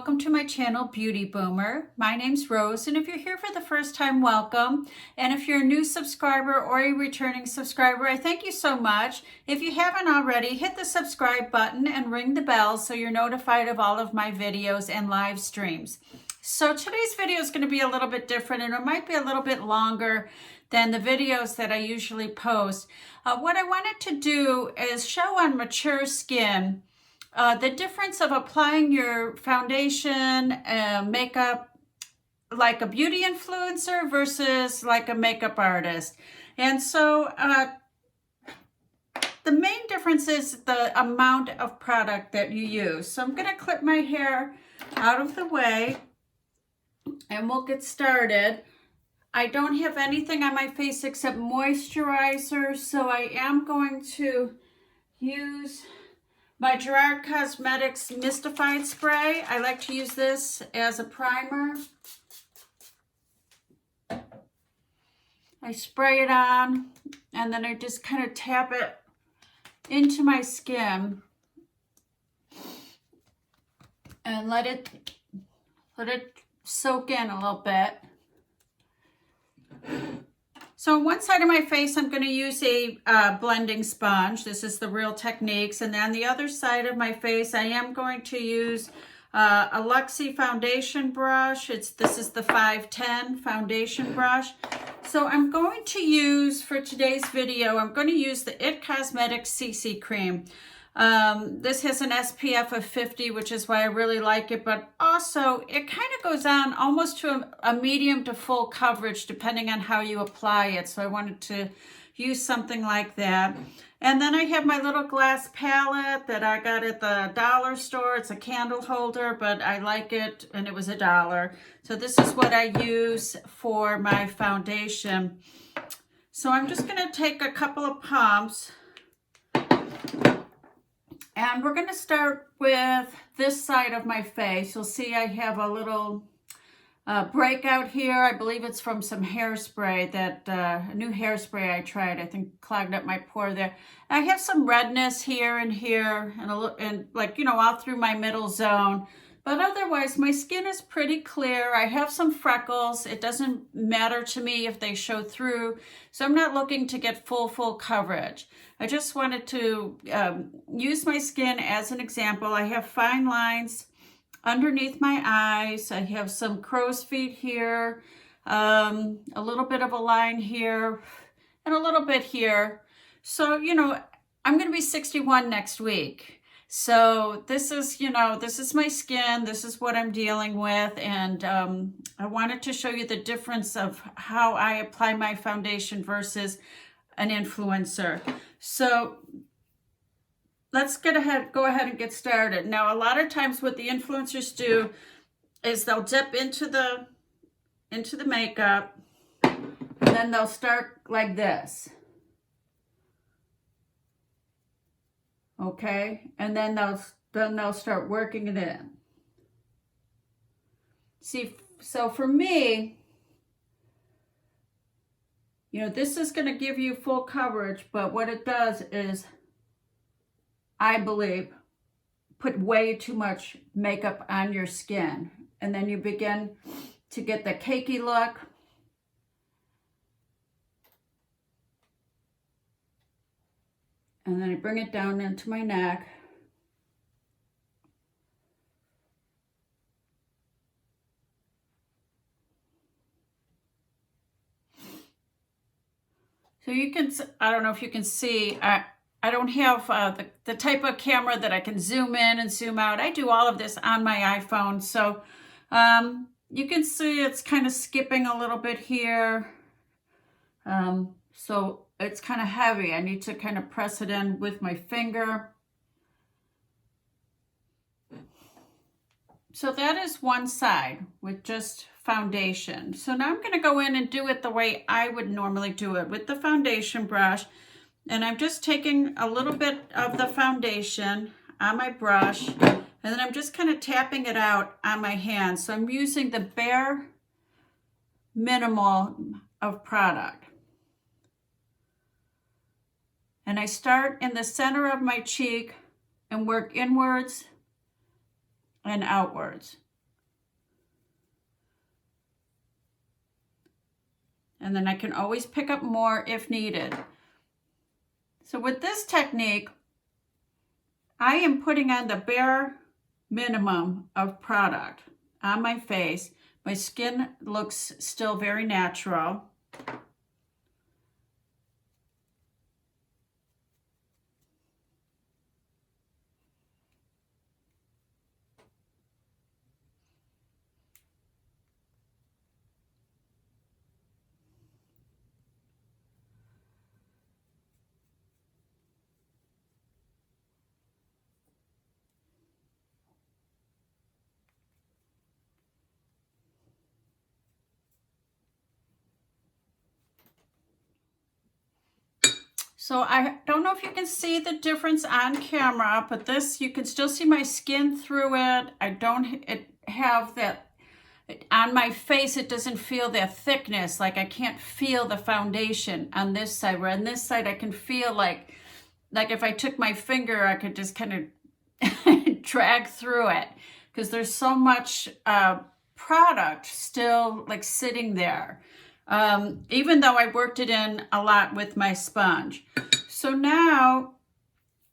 welcome to my channel, Beauty Boomer. My name's Rose, and if you're here for the first time, welcome. And if you're a new subscriber or a returning subscriber, I thank you so much. If you haven't already, hit the subscribe button and ring the bell so you're notified of all of my videos and live streams. So today's video is going to be a little bit different, and it might be a little bit longer than the videos that I usually post. What I wanted to do is show on mature skin the difference of applying your foundation makeup like a beauty influencer versus like a makeup artist. And so the main difference is the amount of product that you use. So I'm going to clip my hair out of the way and we'll get started. I don't have anything on my face except moisturizer, so I am going to use my Itcosmetics Mystified Spray. I like to use this as a primer. I spray it on and then I just kind of tap it into my skin and let it soak in a little bit. So on one side of my face, I'm going to use a blending sponge. This is the Real Techniques. And then on the other side of my face, I am going to use a Luxie foundation brush. This is the 510 foundation brush. So I'm going to use, for today's video, I'm going to use the Itcosmetics CC Cream. This has an SPF of 50, which is why I really like it, but also it kind of goes on almost to a medium to full coverage depending on how you apply it. So I wanted to use something like that. And then I have my little glass palette that I got at the dollar store. It's a candle holder, but I like it and it was $1. So this is what I use for my foundation. So I'm just going to take a couple of pumps. And we're going to start with this side of my face. You'll see I have a little breakout here. I believe it's from some hairspray, a new hairspray I tried. I think clogged up my pore there. I have some redness here and here, and like, you know, all through my middle zone. But otherwise, my skin is pretty clear. I have some freckles. It doesn't matter to me if they show through. So I'm not looking to get full coverage. I just wanted to use my skin as an example. I have fine lines underneath my eyes. I have some crow's feet here, a little bit of a line here, and a little bit here. So, you know, I'm going to be 61 next week. So this is, you know, this is my skin. This is what I'm dealing with. And I wanted to show you the difference of how I apply my foundation versus an influencer. So let's go ahead and get started. Now, a lot of times what the influencers do is they'll dip into the makeup and then they'll start like this. Okay, and then they'll start working it in. See, so for me, you know, this is going to give you full coverage, but what it does is, I believe, put way too much makeup on your skin, and then you begin to get the cakey look. And then I bring it down into my neck. So you can, I don't know if you can see, I don't have the type of camera that I can zoom in and zoom out. I do all of this on my iPhone. So you can see it's kind of skipping a little bit here. So it's kind of heavy. I need to kind of press it in with my finger. So that is one side with just foundation. So now I'm going to go in and do it the way I would normally do it with the foundation brush. And I'm just taking a little bit of the foundation on my brush, and then I'm just kind of tapping it out on my hand. So I'm using the bare minimal of product. And I start in the center of my cheek and work inwards and outwards. and then I can always pick up more if needed. So with this technique, I am putting on the bare minimum of product on my face. My skin looks still very natural. So I don't know if you can see the difference on camera, but this, you can still see my skin through it. I don't have that, on my face it doesn't feel that thickness, like I can't feel the foundation on this side, where on this side I can feel like if I took my finger, I could just kind of drag through it, because there's so much product still like sitting there. Even though I worked it in a lot with my sponge. So now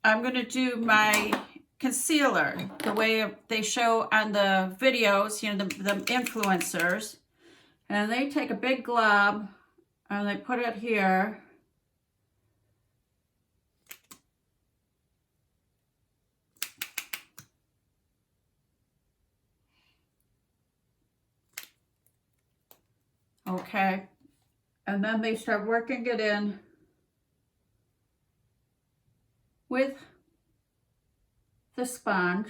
I'm going to do my concealer the way they show on the videos, you know, the influencers. And they take a big glob and they put it here. Okay. And then they start working it in with the sponge.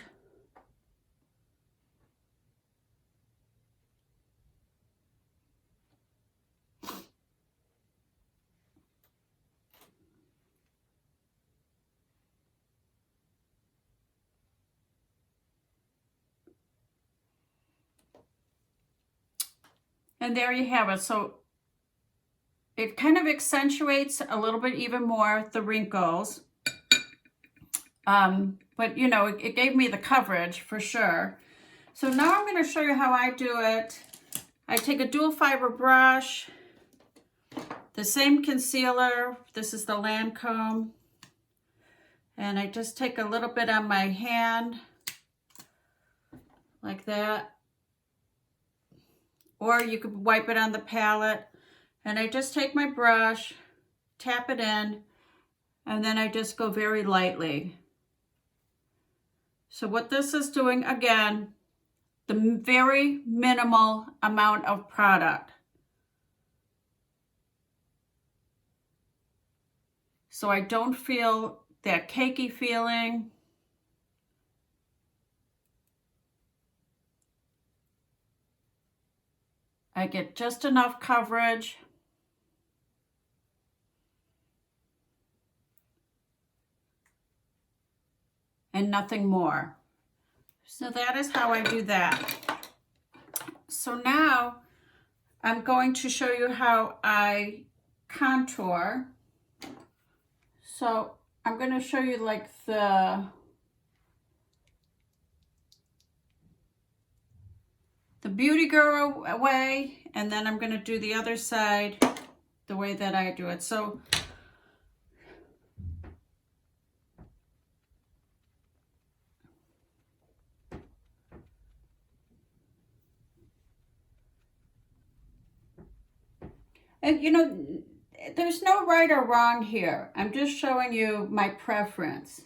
And there you have it. So it kind of accentuates a little bit even more the wrinkles. But you know, it gave me the coverage for sure. So now I'm going to show you how I do it. I take a dual fiber brush, the same concealer. This is the Lancome. And I just take a little bit on my hand, like that. Or you could wipe it on the palette. And I just take my brush, tap it in, and then I just go very lightly. So what this is doing, again, the very minimal amount of product. So I don't feel that cakey feeling. I get just enough coverage. And nothing more. So that is how I do that. So now I'm going to show you how I contour. So I'm going to show you like the Beauty Girl way, and then I'm going to do the other side the way that I do it. So and you know, there's no right or wrong here. I'm just showing you my preference.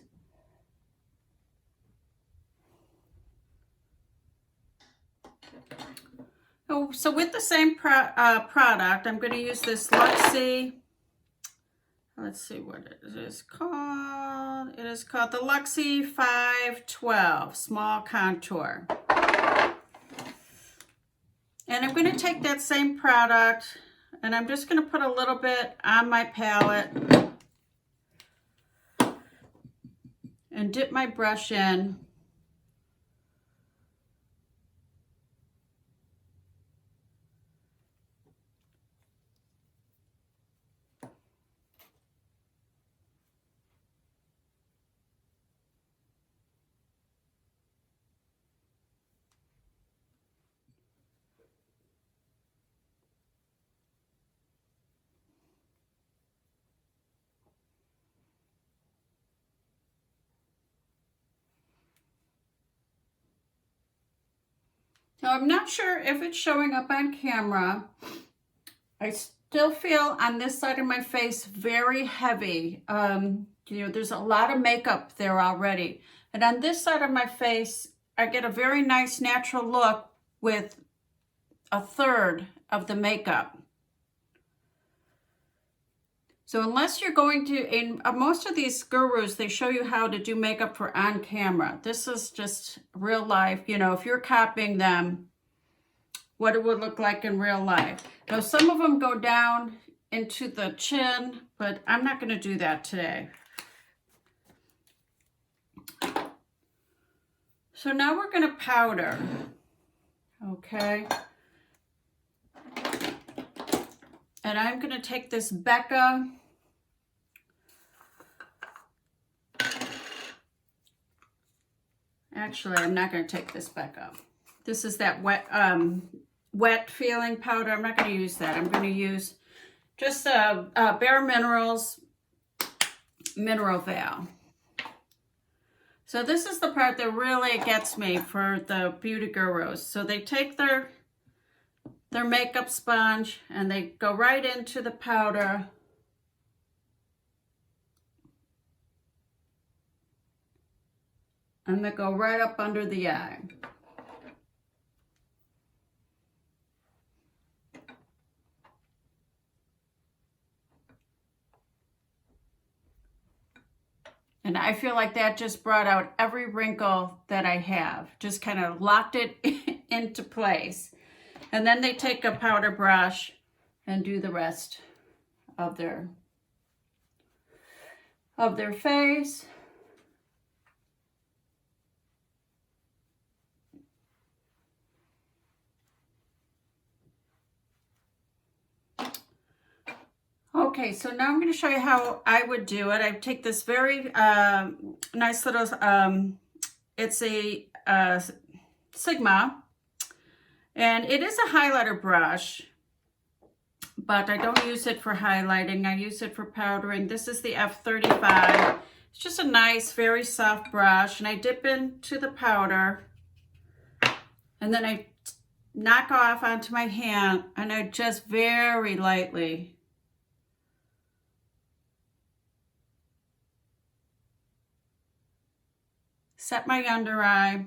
So with the same product, I'm going to use this Luxie. Let's see what it is called. It is called the Luxie 512 Small Contour. And I'm going to take that same product and I'm just going to put a little bit on my palette and dip my brush in. Now, I'm not sure if it's showing up on camera. I still feel on this side of my face very heavy. You know, there's a lot of makeup there already. And on this side of my face, I get a very nice natural look with a third of the makeup. So unless you're going to, in most of these gurus, they show you how to do makeup for on camera. This is just real life. You know, if you're copying them, what it would look like in real life. Now, some of them go down into the chin, but I'm not going to do that today. So now we're going to powder. Okay. And I'm going to take this Becca. Actually, I'm not going to take this Becca. This is that wet feeling powder. I'm not going to use that. I'm going to use just Bare Minerals Mineral Veil. So this is the part that really gets me for the beauty gurus. So they take their makeup sponge and they go right into the powder. And they go right up under the eye. And I feel like that just brought out every wrinkle that I have. Just kind of locked it into place. And then they take a powder brush and do the rest of their face. Okay, so now I'm going to show you how I would do it. I take this very nice little, it's a Sigma, and it is a highlighter brush, but I don't use it for highlighting. I use it for powdering. This is the F35. It's just a nice, very soft brush, and I dip into the powder, and then I knock off onto my hand, and I just very lightly set my under eye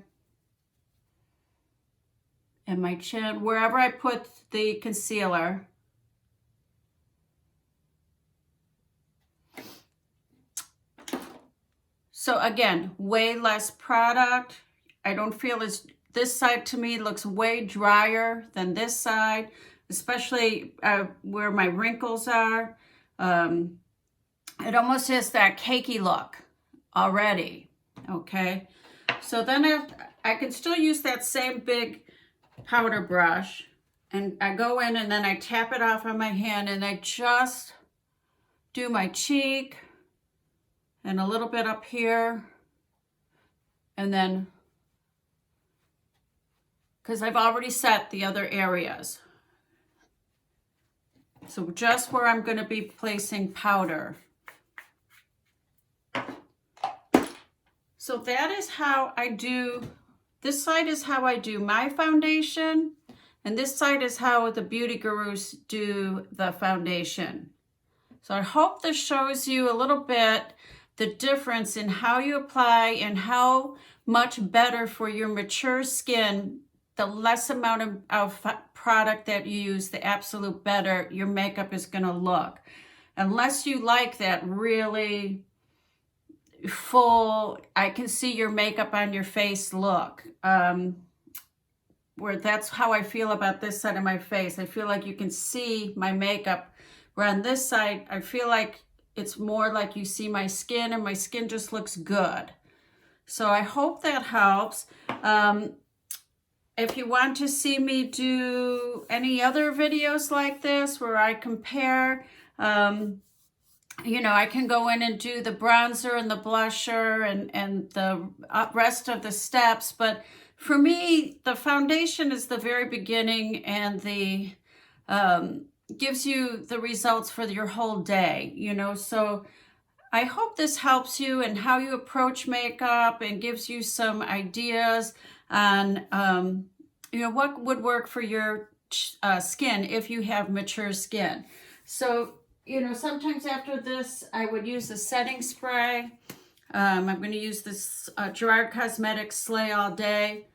and my chin, wherever I put the concealer. So again, way less product. I don't feel as, this side to me looks way drier than this side, especially where my wrinkles are. It almost has that cakey look already. Okay, so then I can still use that same big powder brush, and I go in and then I tap it off on my hand, and I just do my cheek and a little bit up here, and then, because I've already set the other areas, so just where I'm going to be placing powder. So that is how I do, this side is how I do my foundation, and this side is how the beauty gurus do the foundation. So I hope this shows you a little bit the difference in how you apply and how much better for your mature skin, the less amount of product that you use, the absolute better your makeup is going to look. Unless you like that really full, I can see your makeup on your face look, where that's how I feel about this side of my face. I feel like you can see my makeup, where on this side I feel like it's more like you see my skin, and my skin just looks good. So I hope that helps. If you want to see me do any other videos like this where I compare, you know, I can go in and do the bronzer and the blusher and the rest of the steps. But for me, the foundation is the very beginning, and the gives you the results for your whole day, you know. So I hope this helps you in how you approach makeup and gives you some ideas on, what would work for your skin if you have mature skin. So, sometimes after this, I would use the setting spray. I'm going to use this Itcosmetics Slay All Day.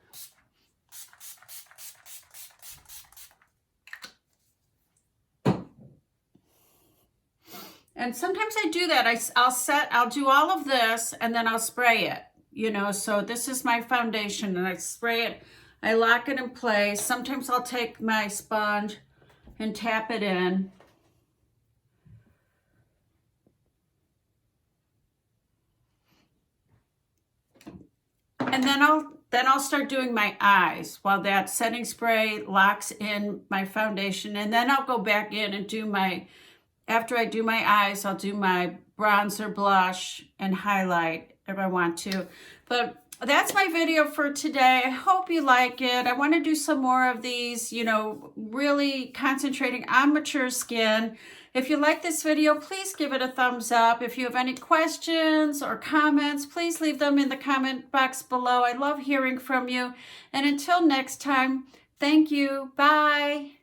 And sometimes I do that. I'll do all of this and then I'll spray it, so this is my foundation and I spray it. I lock it in place. Sometimes I'll take my sponge and tap it in. And then I'll start doing my eyes while that setting spray locks in my foundation. And then I'll go back in and do after I do my eyes, I'll do my bronzer, blush, and highlight if I want to. But that's my video for today. I hope you like it. I want to do some more of these, really concentrating on mature skin. If you like this video, please give it a thumbs up. If you have any questions or comments, please leave them in the comment box below. I love hearing from you. And until next time, thank you. Bye.